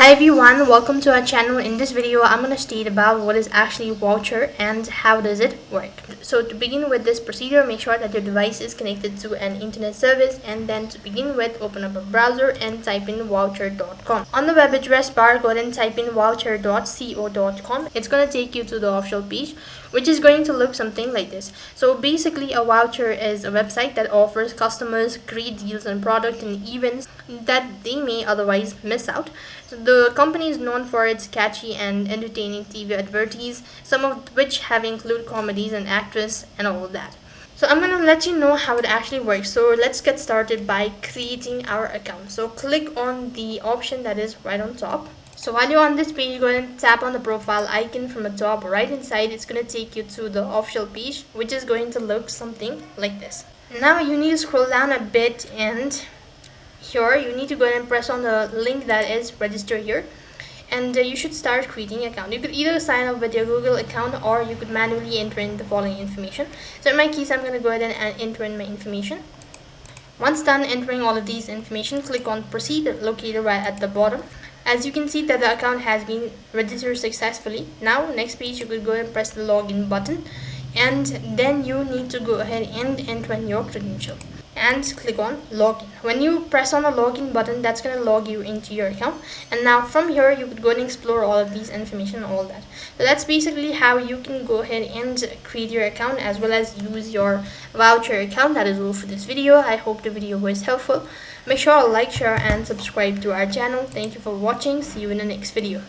Hi everyone, welcome to our channel. In this video, I'm going to state about what is actually voucher and how does it work. So to begin with this procedure, make sure that your device is connected to an internet service, and then to begin with, open up a browser and type in vowcher.com. On the web address bar, go ahead and type in vowcher.co.com. It's going to take you to the official page, which is going to look something like this. So basically, a voucher is a website that offers customers great deals on product and events that they may otherwise miss out. So the company is known for its catchy and entertaining TV advertisements, some of which have include comedies and actors and all of that. So I'm gonna let you know how it actually works. So let's get started by creating our account. So click on the option that is right on top. So while you're on this page, go ahead and tap on the profile icon from the top right inside. It's going to take you to the official page, which is going to look something like this. Now you need to scroll down a bit, and here you need to go ahead and press on the link that is register here, and you should start creating an account. You could either sign up with your Google account, or you could manually enter in the following information. So in my case, I'm going to go ahead and enter in my information. Once done entering all of these information, click on proceed located right at the bottom. As you can see that the account has been registered successfully. Now next page, you could go ahead and press the login button, and then you need to go ahead and enter in your credential and click on login. When you press on the login button, that's going to log you into your account, and now from here you could go and explore all of these information, all that. So that's basically how you can go ahead and create your account as well as use your voucher account. That is all for this video. I hope the video was helpful. Make sure to like, share and subscribe to our channel. Thank you for watching. See you in the next video.